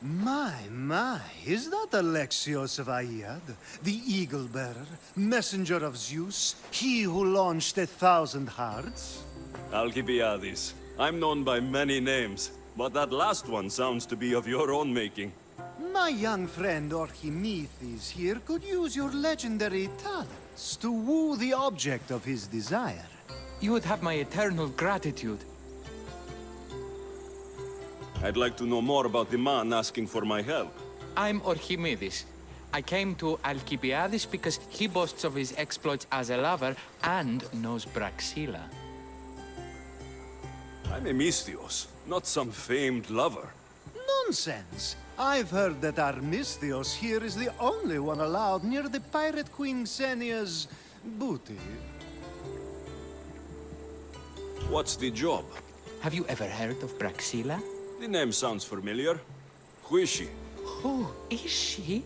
My, is that Alexios of Aiad, the Eagle-Bearer, messenger of Zeus, he who launched 1,000 hearts? Alcibiades. I'm known by many names, but that last one sounds to be of your own making. My young friend Archimedes here could use your legendary talents to woo the object of his desire. You would have my eternal gratitude. I'd like to know more about the man asking for my help. I'm Archimedes. I came to Alcibiades because he boasts of his exploits as a lover and knows Praxila. I'm a Misthios, not some famed lover. Nonsense! I've heard that Armistios here is the only one allowed near the pirate queen Xenia's booty. What's the job? Have you ever heard of Praxila? The name sounds familiar. Who is she? Who is she?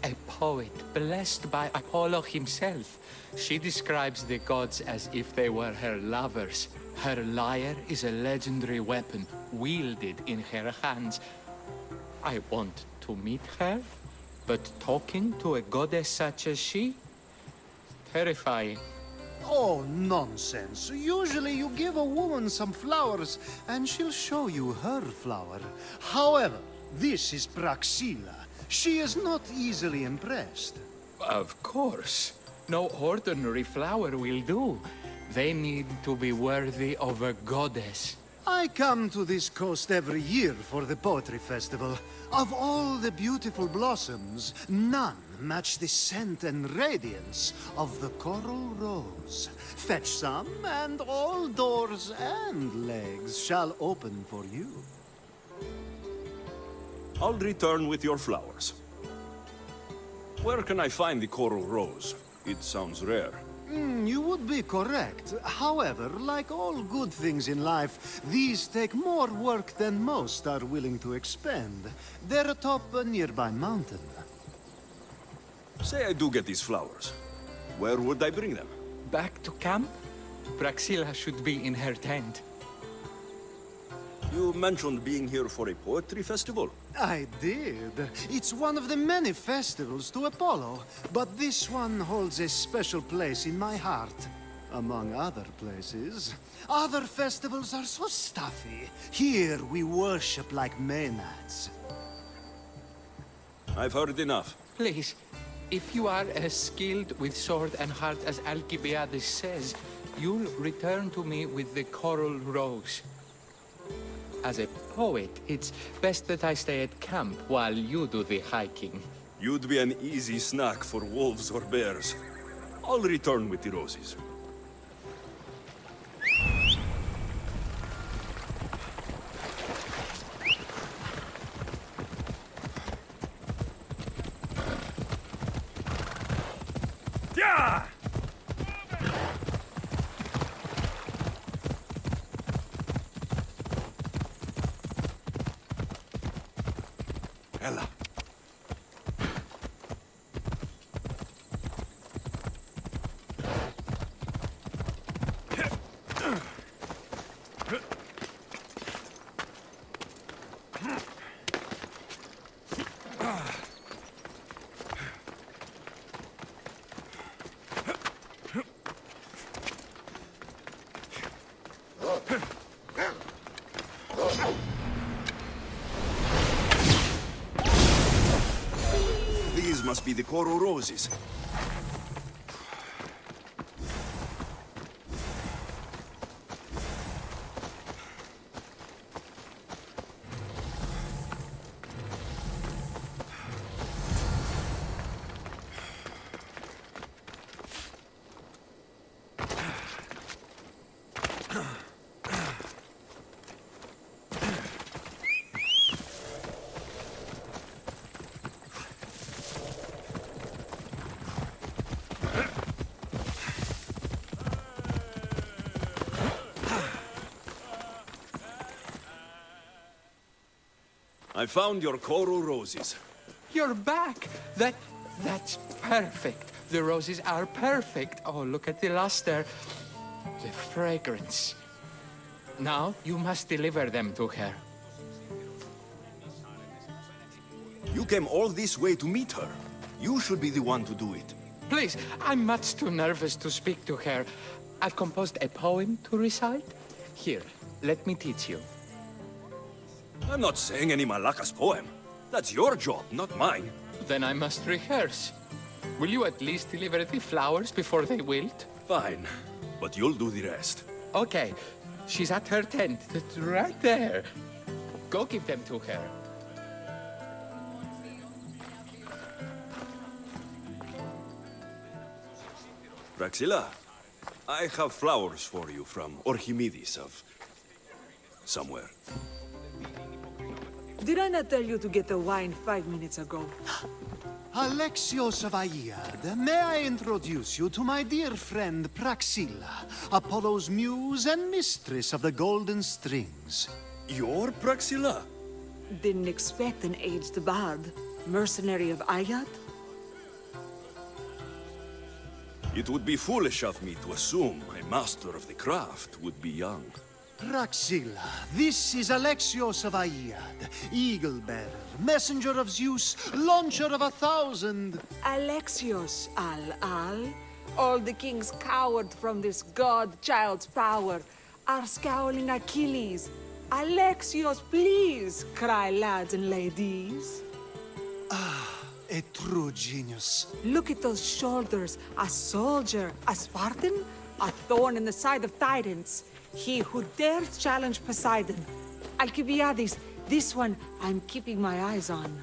A poet blessed by Apollo himself. She describes the gods as if they were her lovers. Her lyre is a legendary weapon, wielded in her hands. I want to meet her, but talking to a goddess such as she? Terrifying. Oh, nonsense. Usually you give a woman some flowers, and she'll show you her flower. However, this is Praxila. She is not easily impressed. Of course. No ordinary flower will do. They need to be worthy of a goddess. I come to this coast every year for the Poetry Festival. Of all the beautiful blossoms, none match the scent and radiance of the coral rose. Fetch some, and all doors and legs shall open for you. I'll return with your flowers. Where can I find the coral rose? It sounds rare. You would be correct. However, like all good things in life, these take more work than most are willing to expend. They're atop a nearby mountain. Say I do get these flowers. Where would I bring them? Back to camp? Praxila should be in her tent. You mentioned being here for a poetry festival. I did. It's one of the many festivals to Apollo, but this one holds a special place in my heart. Among other places. Other festivals are so stuffy. Here we worship like Maenads. I've heard enough. Please, if you are as skilled with sword and heart as Alcibiades says, you'll return to me with the coral rose. As a poet, it's best that I stay at camp while you do the hiking. You'd be an easy snack for wolves or bears. I'll return with the roses. Yeah! Ella. These must be the coral roses. I found your coral roses. You're back! That's perfect. The roses are perfect. Oh, look at the luster. The fragrance. Now, you must deliver them to her. You came all this way to meet her. You should be the one to do it. Please, I'm much too nervous to speak to her. I've composed a poem to recite. Here, let me teach you. I'm not saying any Malakas poem. That's your job, not mine. Then I must rehearse. Will you at least deliver the flowers before they wilt? Fine, but you'll do the rest. Okay, she's at her tent, right there. Go give them to her. Praxilla, I have flowers for you from Orchimedes of somewhere. Did I not tell you to get the wine 5 minutes ago? Alexios of Aiad, may I introduce you to my dear friend Praxilla, Apollo's muse and mistress of the golden strings. You're Praxilla? Didn't expect an aged bard. Mercenary of Ayat? It would be foolish of me to assume a master of the craft would be young. Praxilla, this is Alexios of Aiad, eagle-bearer, messenger of Zeus, launcher of 1,000. Alexios, Al-Al. All the kings cowered from this god-child's power. Are scowling Achilles. Alexios, please, cry lads and ladies. A true genius. Look at those shoulders. A soldier, a Spartan, a thorn in the side of titans. He who dares challenge Poseidon. Alcibiades, this one I'm keeping my eyes on.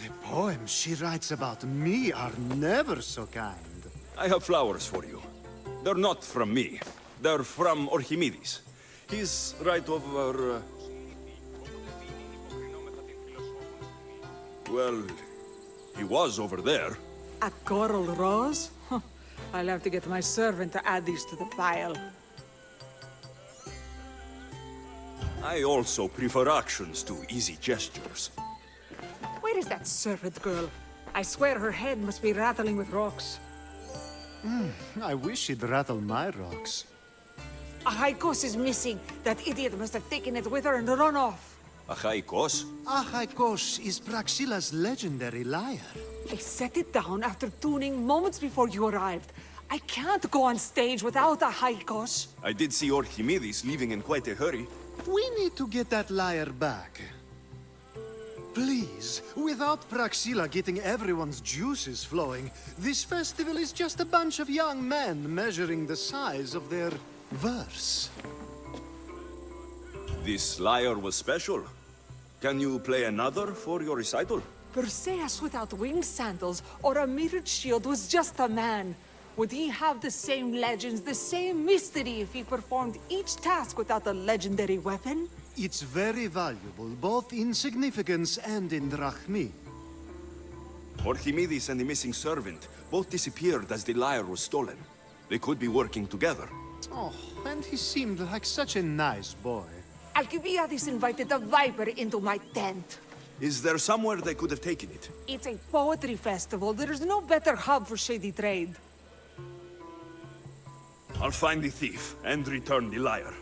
The poems she writes about me are never so kind. I have flowers for you. They're not from me. They're from Orchimedes. He's right over... Well, he was over there. A coral rose? Huh. I'll have to get my servant to add these to the pile. I also prefer actions to easy gestures. Where is that servant girl? I swear her head must be rattling with rocks. I wish she'd rattle my rocks. Achaikos is missing. That idiot must have taken it with her and run off. Achaikos? Achaikos is Praxilla's legendary lyre. I set it down after tuning moments before you arrived. I can't go on stage without Achaikos. I did see Orchimedes leaving in quite a hurry. We need to get that lyre back. Please, without Praxilla getting everyone's juices flowing, this festival is just a bunch of young men measuring the size of their verse. This lyre was special. Can you play another for your recital? Perseus without winged sandals or a mirrored shield was just a man. Would he have the same legends, the same mystery if he performed each task without a legendary weapon? It's very valuable, both in significance and in drachmi. Orchimedes and the missing servant both disappeared as the lyre was stolen. They could be working together. Oh, and he seemed like such a nice boy. Alcibiades invited a viper into my tent. Is there somewhere they could have taken it? It's a poetry festival. There's no better hub for shady trade. I'll find the thief and return the lyre.